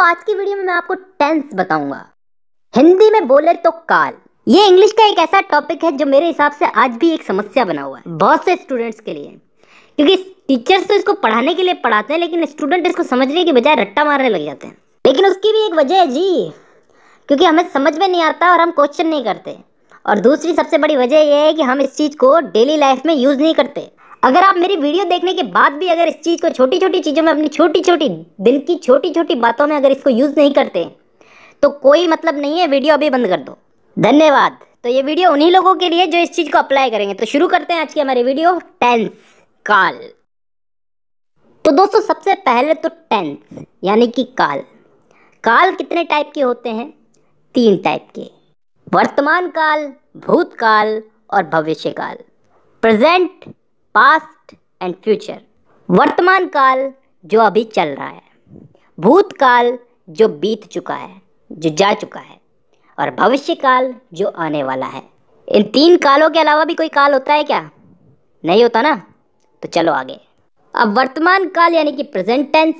आज की वीडियो में मैं आपको टेंस बताऊंगा। हिंदी में बोले तो काल। ये इंग्लिश का एक ऐसा टॉपिक है जो मेरे हिसाब से आज भी एक समस्या बना हुआ है बहुत से स्टूडेंट्स के लिए, क्योंकि टीचर्स तो इसको पढ़ाने के लिए पढ़ाते हैं लेकिन स्टूडेंट इसको समझने की बजाय रट्टा मारने लग जाते हैं। लेकिन उसकी भी एक वजह है जी, क्योंकि हमें समझ में नहीं आता और हम क्वेश्चन नहीं करते। और दूसरी सबसे बड़ी वजह यह है कि हम इस चीज़ को डेली लाइफ में यूज़ नहीं करते। अगर आप मेरी वीडियो देखने के बाद भी अगर इस चीज़ को छोटी छोटी चीज़ों में, अपनी छोटी छोटी दिन की छोटी छोटी बातों में अगर इसको यूज़ नहीं करते तो कोई मतलब नहीं है, वीडियो अभी बंद कर दो। धन्यवाद। तो ये वीडियो उन्हीं लोगों के लिए जो इस चीज़ को अप्लाई करेंगे। तो शुरू करते हैं आज की हमारी वीडियो, टेंस, काल। तो दोस्तों सबसे पहले तो टेंस यानी कि काल। काल कितने टाइप के होते हैं? 3 टाइप के, वर्तमान काल, भूतकाल और भविष्य काल। Present, past and future. वर्तमान काल जो अभी चल रहा है, भूतकाल जो बीत चुका है, जो जा चुका है, और भविष्य काल जो आने वाला है। इन 3 कालों के अलावा भी कोई काल होता है क्या? नहीं होता ना। तो चलो आगे। अब वर्तमान काल यानी कि प्रेजेंट टेंस,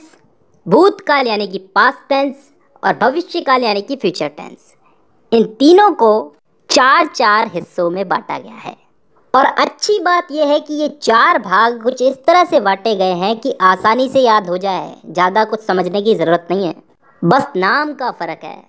भूतकाल यानी कि पास्ट टेंस और भविष्य काल यानी कि फ्यूचर टेंस, इन तीनों को 4 हिस्सों में बांटा गया है। और अच्छी बात यह है कि ये 4 भाग कुछ इस तरह से बांटे गए हैं कि आसानी से याद हो जाए, ज़्यादा कुछ समझने की ज़रूरत नहीं है, बस नाम का फ़र्क है।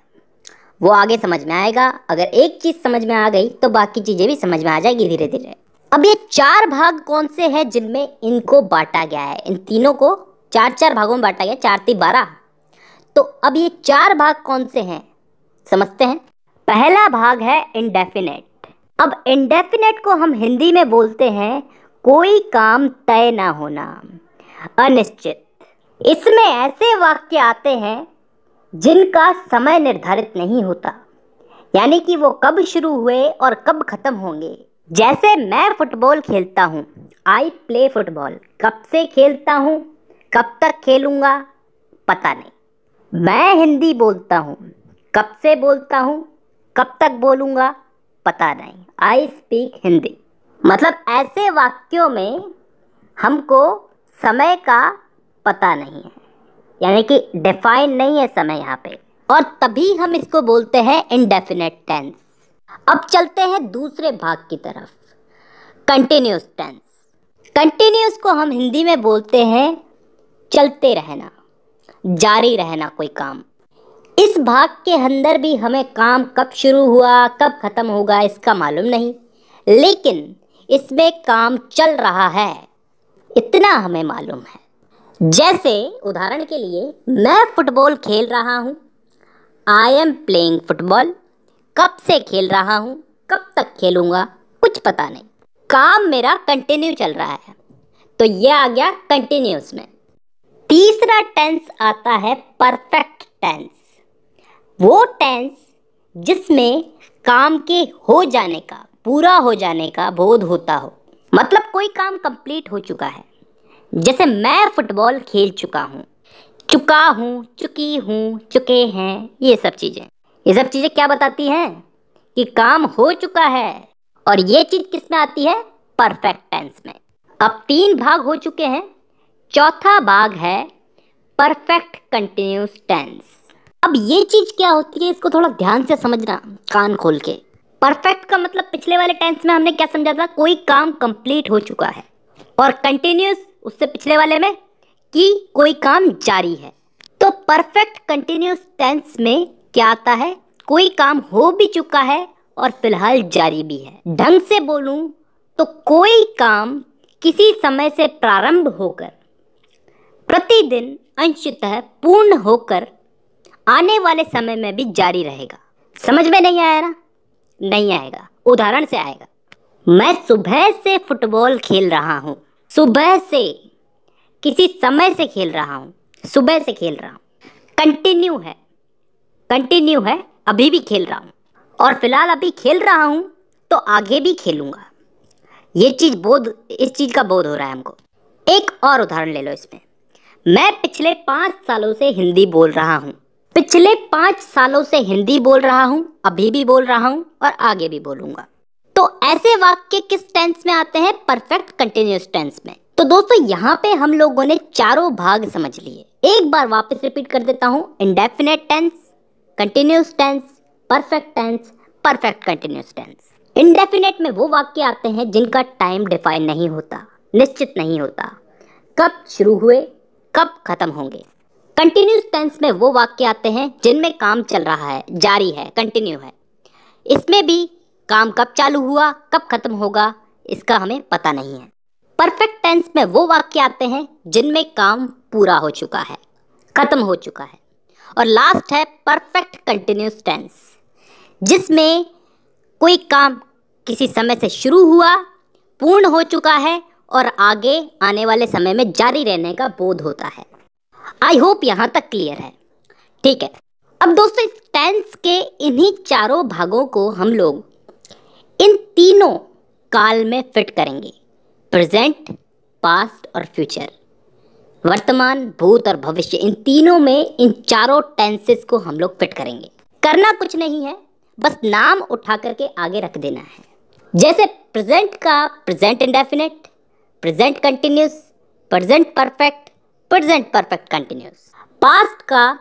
वो आगे समझ में आएगा। अगर एक चीज़ समझ में आ गई तो बाकी चीज़ें भी समझ में आ जाएगी धीरे धीरे। अब ये 4 भाग कौन से हैं जिनमें इनको बांटा गया है? इन तीनों को 4 भागों में बांटा गया, 4 3 12। तो अब ये 4 भाग कौन से हैं समझते हैं। पहला भाग है इंडेफिनेट। अब इंडेफिनेट को हम हिंदी में बोलते हैं कोई काम तय ना होना, अनिश्चित। इसमें ऐसे वाक्य आते हैं जिनका समय निर्धारित नहीं होता, यानी कि वो कब शुरू हुए और कब खत्म होंगे। जैसे मैं फुटबॉल खेलता हूँ, आई प्ले फुटबॉल। कब से खेलता हूँ, कब तक खेलूँगा, पता नहीं। मैं हिंदी बोलता हूँ, कब से बोलता हूँ, कब तक बोलूँगा, पता नहीं। I speak Hindi. मतलब ऐसे वाक्यों में हमको समय का पता नहीं है, यानी कि डिफाइन नहीं है समय यहाँ पे, और तभी हम इसको बोलते हैं इंडेफिनेट टेंस। अब चलते हैं दूसरे भाग की तरफ, कंटिन्यूस टेंस। कंटिन्यूस को हम हिंदी में बोलते हैं चलते रहना, जारी रहना कोई काम। इस भाग के अंदर भी हमें काम कब शुरू हुआ कब खत्म होगा इसका मालूम नहीं, लेकिन इसमें काम चल रहा है इतना हमें मालूम है। जैसे उदाहरण के लिए, मैं फुटबॉल खेल रहा हूँ, आई एम प्लेइंग फुटबॉल। कब से खेल रहा हूँ, कब तक खेलूँगा, कुछ पता नहीं। काम मेरा कंटिन्यू चल रहा है, तो ये आ गया कंटिन्यूस में। तीसरा टेंस आता है परफेक्ट टेंस। वो टेंस जिसमें काम के हो जाने का, पूरा हो जाने का बोध होता हो, मतलब कोई काम कंप्लीट हो चुका है। जैसे मैं फुटबॉल खेल चुका हूँ, चुका हूँ, चुकी हूँ, चुके हैं, ये सब चीज़ें क्या बताती हैं? कि काम हो चुका है। और ये चीज़ किस में आती है? परफेक्ट टेंस में। अब 3 भाग हो चुके हैं, चौथा भाग है परफेक्ट कंटिन्यूस टेंस। अब ये चीज़ क्या होती है, इसको थोड़ा ध्यान से समझना, कान खोल के। परफेक्ट का मतलब पिछले वाले टेंस में हमने क्या समझा था? कोई काम कंप्लीट हो चुका है। और कंटिन्यूस उससे पिछले वाले में कि कोई काम जारी है। तो परफेक्ट कंटिन्यूस टेंस में क्या आता है? कोई काम हो भी चुका है और फिलहाल जारी भी है। ढंग से बोलूं तो कोई काम किसी समय से प्रारंभ होकर प्रतिदिन अंशतः पूर्ण होकर आने वाले समय में भी जारी रहेगा। समझ में नहीं आया ना? नहीं आएगा, उदाहरण से आएगा। मैं सुबह से फुटबॉल खेल रहा हूँ। सुबह से, किसी समय से खेल रहा हूँ, सुबह से खेल रहा हूँ। कंटिन्यू है, अभी भी खेल रहा हूँ, और फिलहाल अभी खेल रहा हूँ तो आगे भी खेलूँगा। इस चीज़ का बोध हो रहा है हमको। एक और उदाहरण ले लो इसमें। मैं पिछले 5 सालों से हिंदी बोल रहा हूँ। पिछले 5 सालों से हिंदी बोल रहा हूँ, अभी भी बोल रहा हूँ और आगे भी बोलूँगा। तो ऐसे वाक्य किस टेंस में आते हैं? परफेक्ट कंटिन्यूस टेंस में। तो दोस्तों यहाँ पे हम लोगों ने 4 भाग समझ लिए। एक बार वापस रिपीट कर देता हूं, indefinite tense, continuous tense, perfect tense, perfect continuous tense. Indefinite में वो वाक्य आते हैं जिनका टाइम डिफाइन नहीं होता, निश्चित नहीं होता, कब शुरू हुए कब खत्म होंगे। कंटिन्यूस टेंस में वो वाक्य आते हैं जिनमें काम चल रहा है, जारी है, कंटिन्यू है। इसमें भी काम कब चालू हुआ कब खत्म होगा इसका हमें पता नहीं है। परफेक्ट टेंस में वो वाक्य आते हैं जिनमें काम पूरा हो चुका है, खत्म हो चुका है। और लास्ट है परफेक्ट कंटिन्यूस टेंस, जिसमें कोई काम किसी समय से शुरू हुआ, पूर्ण हो चुका है और आगे आने वाले समय में जारी रहने का बोध होता है। आई होप यहां तक क्लियर है। ठीक है, अब दोस्तों इस टेंस के इन्हीं चारों भागों को हम लोग इन तीनों काल में फिट करेंगे, प्रेजेंट, पास्ट और फ्यूचर। वर्तमान, भूत और भविष्य, इन तीनों में इन चारों टेंसेस को हम लोग फिट करेंगे। करना कुछ नहीं है, बस नाम उठा करके आगे रख देना है। जैसे प्रेजेंट का present indefinite, present continuous, present perfect, present perfect continuous. Past का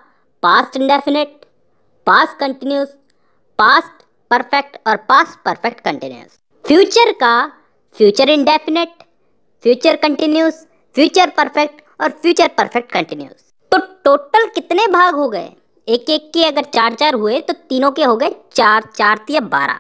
past indefinite, past continuous, past perfect और पास्ट परफेक्ट कंटिन्यूस। फ्यूचर का future indefinite, future continuous, future perfect और फ्यूचर परफेक्ट कंटिन्यूस। तो टोटल कितने भाग हो गए? एक एक के अगर चार चार हुए तो तीनों के हो गए चार, चार तिया 12।